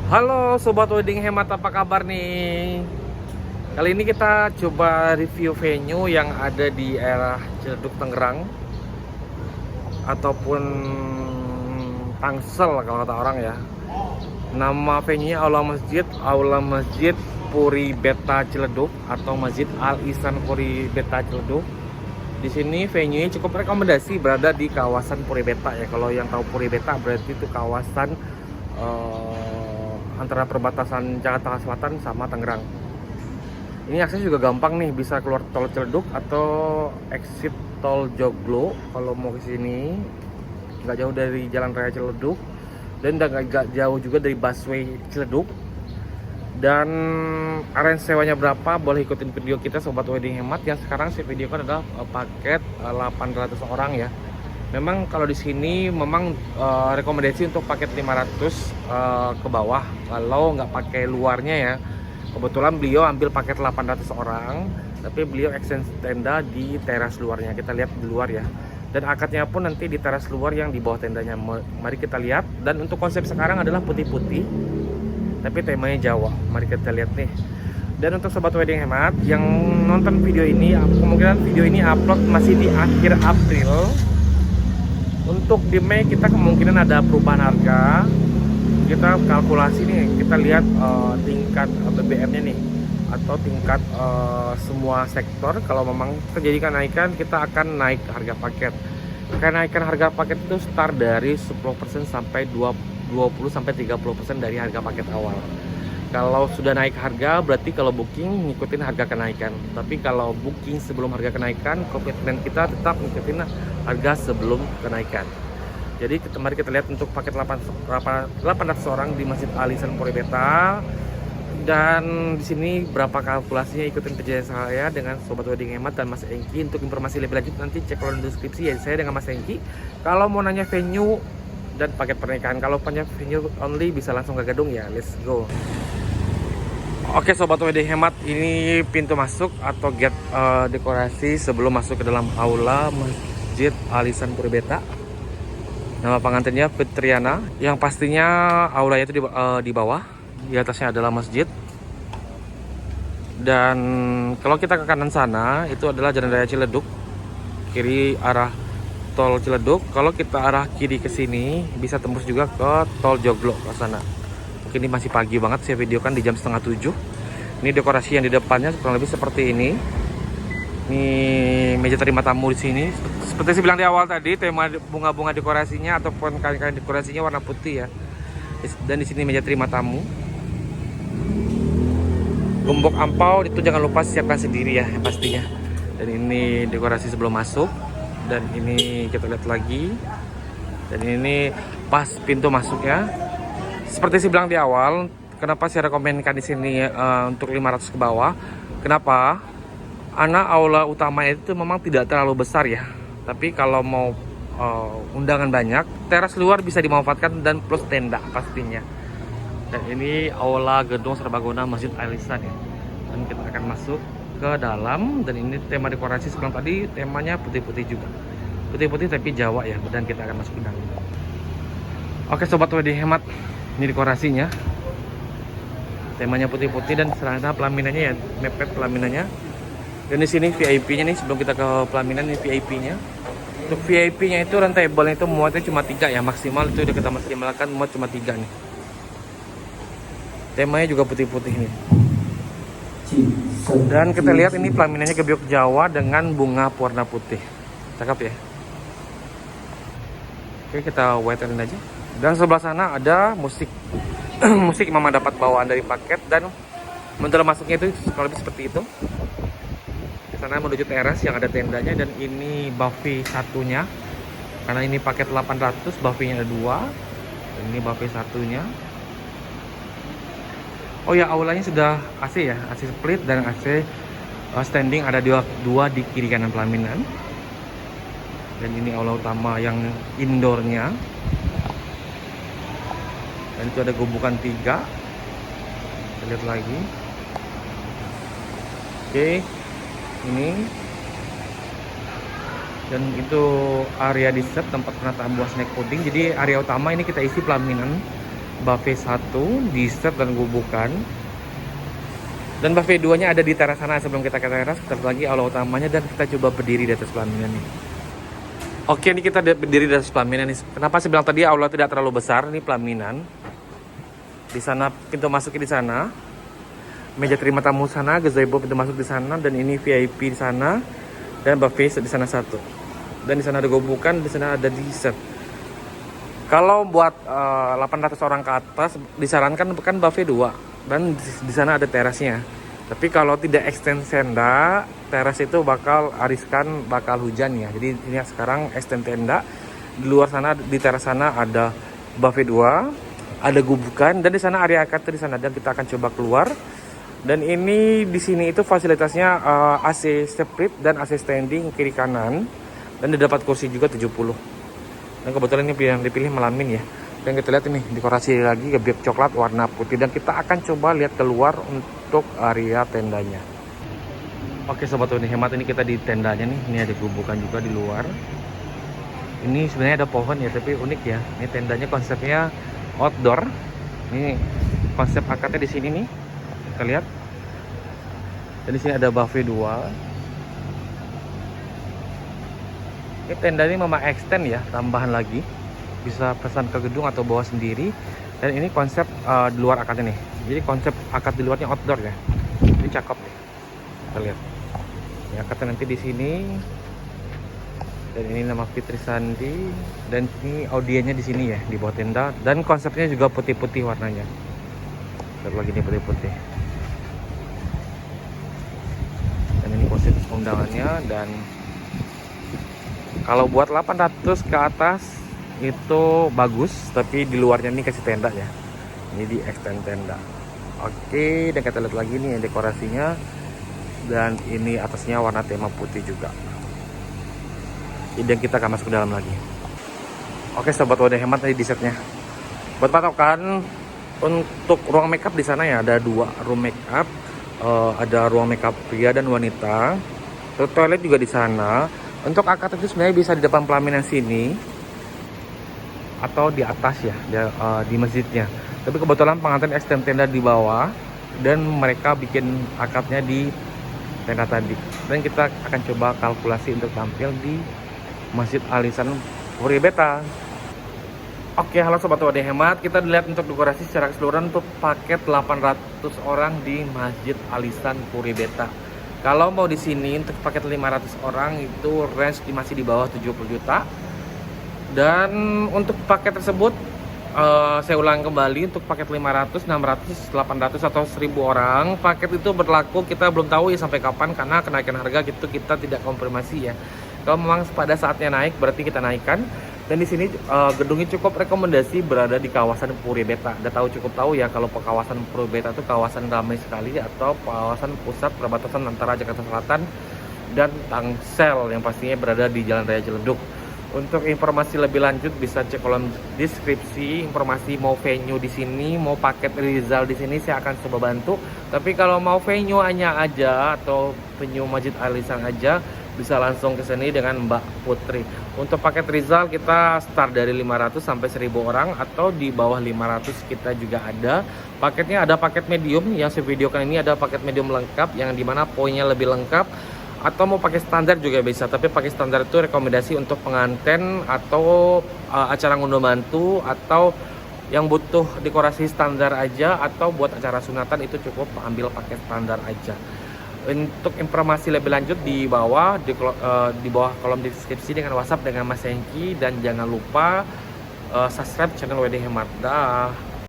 Halo Sobat Wedding Hemat, apa kabar nih? Kali ini kita coba review venue yang ada di daerah Ciledug, Tangerang, ataupun Tangsel kalau kata orang ya. Nama venue-nya Aula Masjid Puri Beta Ciledug atau Masjid Al Ihsan Puri Beta Ciledug. Di sini venue-nya cukup rekomendasi, berada di kawasan Puri Beta ya. Kalau yang tahu Puri Beta berarti itu kawasan antara perbatasan Jakarta Selatan sama Tangerang. Ini akses juga gampang nih, bisa keluar tol Ciledug atau exit tol Joglo kalau mau ke sini. Nggak jauh dari Jalan Raya Ciledug dan nggak jauh juga dari busway Ciledug. Dan aren sewanya berapa? Boleh ikutin video kita Sobat Wedding Hemat. Yang sekarang saya videokan adalah paket 800 orang ya. Memang kalau di sini memang rekomendasi untuk paket 500 ke bawah kalau nggak pakai luarnya ya. Kebetulan beliau ambil paket 800 orang, tapi beliau extend tenda di teras luarnya. Kita lihat di luar ya. Dan akadnya pun nanti di teras luar yang di bawah tendanya. Mari kita lihat. Dan untuk konsep sekarang adalah putih-putih, tapi temanya Jawa. Mari kita lihat nih. Dan untuk Sobat Wedding Hemat yang nonton video ini, kemungkinan video ini upload masih di akhir April. Untuk di Mei kita kemungkinan ada perubahan harga. Kita kalkulasi nih, kita lihat tingkat BBM-nya nih, atau tingkat semua sektor. Kalau memang terjadi kenaikan, kita akan naik harga paket. Kenaikan harga paket itu start dari 10% sampai 20-30% dari harga paket awal. Kalau sudah naik harga, berarti kalau booking ngikutin harga kenaikan. Tapi kalau booking sebelum harga kenaikan, komitmen kita tetap ngikutin harga sebelum kenaikan. Jadi mari kita lihat untuk paket 800 orang di Masjid Al Ihsan Puri Beta. Dan di sini berapa kalkulasinya, ikutin kerja saya dengan Sobat Wedding Hemat dan Mas Engki. Untuk informasi lebih lanjut nanti cek kolom deskripsi ya, saya dengan Mas Engki. Kalau mau nanya venue dan paket pernikahan, kalau punya venue only bisa langsung ke gedung ya, let's go. Oke Sobat Wedding Hemat, ini pintu masuk atau gate dekorasi sebelum masuk ke dalam aula Masjid Al Ihsan Puri Beta. Nama pengantinnya Fitriana, yang pastinya aulanya itu di bawah, di atasnya adalah masjid. Dan kalau kita ke kanan sana itu adalah Jalan Raya Ciledug, kiri arah tol Ciledug. Kalau kita arah kiri ke sini bisa tembus juga ke tol Joglo ke sana. Mungkin ini masih pagi banget, saya videokan di jam 6:30. Ini dekorasi yang di depannya kurang lebih seperti ini. Ini meja terima tamu di sini. Seperti saya bilang di awal tadi, tema bunga-bunga dekorasinya ataupun kain-kain dekorasinya warna putih ya. Dan di sini meja terima tamu. Gembok ampau itu jangan lupa siapkan sendiri ya pastinya. Dan ini dekorasi sebelum masuk. Dan ini kita lihat lagi. Dan ini pas pintu masuk ya. Seperti saya bilang di awal, kenapa saya rekomendasikan di sini untuk 500 ke bawah? Kenapa? Karena aula utama itu memang tidak terlalu besar ya. Tapi kalau mau undangan banyak, teras luar bisa dimanfaatkan dan plus tenda pastinya. Dan ini aula gedung serbaguna Masjid Al Ihsan ya. Dan kita akan masuk ke dalam. Dan ini tema dekorasi sebelah tadi, temanya putih-putih juga. Putih-putih tapi Jawa ya. Dan kita akan masuk ke dalam. Oke Sobat Wedding Hemat, ini dekorasinya. Temanya putih-putih dan serana pelaminannya ya, mepet pelaminannya. Dan di sini VIP-nya nih, sebelum kita ke pelaminan ini VIP-nya. Untuk VIP-nya itu rentable itu muatnya cuma 3 ya, maksimal itu udah kita maksimalkan muat cuma 3 nih. Temanya juga putih-putih nih. Dan kita lihat ini pelaminannya gebyok Jawa dengan bunga warna putih. Cakep ya. Oke, kita waitin aja. Dan sebelah sana ada musik. Musik memang dapat bawaan dari paket, dan mental masuknya itu kurang lebih seperti itu. Sana menuju teras yang ada tendanya. Dan ini buffet satunya, karena ini paket 800, buffetnya ada 2. Dan ini buffet satunya. Oh ya, aulanya sudah AC ya, AC split dan AC standing ada 2 di kiri kanan pelaminan. Dan ini aula utama yang indoornya. Dan itu ada gobukan 3. Kita lihat lagi. Oke, ini. Dan itu area dessert, tempat penataan buah snack pudding. Jadi area utama ini kita isi pelaminan. buffet 1, dessert dan gubukan. Dan buffet 2-nya ada di teras sana. Sebelum kita ke teras, kita lagi aula utamanya dan kita coba berdiri di atas pelaminan nih. Oke, ini kita berdiri di atas pelaminan nih. Kenapa saya bilang tadi aula tidak terlalu besar? Ini pelaminan. Di sana pintu masuknya di sana. Meja terima tamu sana, gazebo pintu masuk di sana, dan ini VIP di sana, dan buffet di sana 1. Dan di sana ada gobukan, di sana ada dessert. Kalau buat 800 orang ke atas disarankan kan buffet 2 dan di sana ada terasnya. Tapi kalau tidak extend tenda, teras itu bakal ariskan, bakal hujan ya. Jadi ini sekarang extend tenda. Di luar sana di teras sana ada buffet 2, ada gubukan, dan di sana area akad di sana, dan kita akan coba keluar. Dan ini di sini itu fasilitasnya AC split dan AC standing kiri kanan, dan didapat kursi juga 70. Dan kebetulan ini yang dipilih melamin ya. Dan kita lihat ini dekorasi lagi gebyek coklat warna putih, dan kita akan coba lihat keluar untuk area tendanya. Oke sobat Uni Hemat, ini kita di tendanya nih. Ini ada gubukan juga di luar. Ini sebenarnya ada pohon ya, tapi unik ya. Ini tendanya konsepnya outdoor. Ini konsep akadnya di sini nih. Kita lihat. Dan di sini ada buffet 2. Ini tenda ini memang extend ya, tambahan lagi. Bisa pesan ke gedung atau bawa sendiri. Dan ini konsep di luar akadnya nih. Jadi konsep akad di luarnya outdoor ya. Ini cakep nih. Kita lihat. Ini akadnya nanti di sini. Dan ini nama Fitri Sandi. Dan ini audiennya di sini ya, di bawah tenda. Dan konsepnya juga putih-putih warnanya. Lihat lagi nih putih-putih. Dan ini konsep undangannya. Dan kalau buat 800 ke atas itu bagus, tapi di luarnya ini kasih tenda ya. Ini di extend tenda. Oke, dan kita lihat lagi nih dekorasinya. Dan ini atasnya warna tema putih juga. Dan kita akan masuk ke dalam lagi. Oke sobat Wadah Hemat, tadi dessertnya. Buat patokan untuk ruang makeup di sana ya, ada 2 room makeup. Ada ruang makeup pria dan wanita. Toilet juga di sana. Untuk akad itu sebenarnya bisa di depan pelaminan sini atau di atas ya, di masjidnya. Tapi kebetulan pengantin extend tenda di bawah, dan mereka bikin akadnya di tenda tadi. Dan kita akan coba kalkulasi untuk tampil di Masjid Al-Ihsan Puri Beta. Oke, halo sobat Wadah Hemat, kita lihat untuk dekorasi secara keseluruhan untuk paket 800 orang di Masjid Al-Ihsan Puri Beta. Kalau mau di sini untuk paket 500 orang itu range masih di bawah 70 juta. Dan untuk paket tersebut saya ulang kembali, untuk paket 500, 600, 800 atau 1000 orang, paket itu berlaku, kita belum tahu ya sampai kapan karena kenaikan harga gitu kita tidak konfirmasi ya. Kalau memang pada saatnya naik berarti kita naikkan. Dan di sini gedungnya cukup rekomendasi berada di kawasan Puri Beta. Udah cukup tahu ya kalau kawasan Puri Beta itu kawasan ramai sekali, atau kawasan pusat perbatasan antara Jakarta Selatan dan Tangsel yang pastinya berada di Jalan Raya Ciledug. Untuk informasi lebih lanjut bisa cek kolom deskripsi. Informasi mau venue di sini, mau paket Rizal di sini, saya akan coba bantu. Tapi kalau mau venue hanya aja atau venue Masjid Al-Ihsan aja, bisa langsung ke sini dengan Mbak Putri. Untuk paket Rizal kita start dari 500 sampai 1000 orang, atau di bawah 500 kita juga ada. Paketnya ada paket medium yang saya videokan ini, ada paket medium lengkap yang dimana poinnya lebih lengkap. Atau mau pakai standar juga bisa, tapi pakai standar itu rekomendasi untuk pengantin atau acara ngunduh mantu, atau yang butuh dekorasi standar aja, atau buat acara sunatan itu cukup ambil pakai standar aja. Untuk informasi lebih lanjut di bawah kolom deskripsi dengan WhatsApp dengan Mas Hengki, dan jangan lupa subscribe channel WD Hemat. Dah.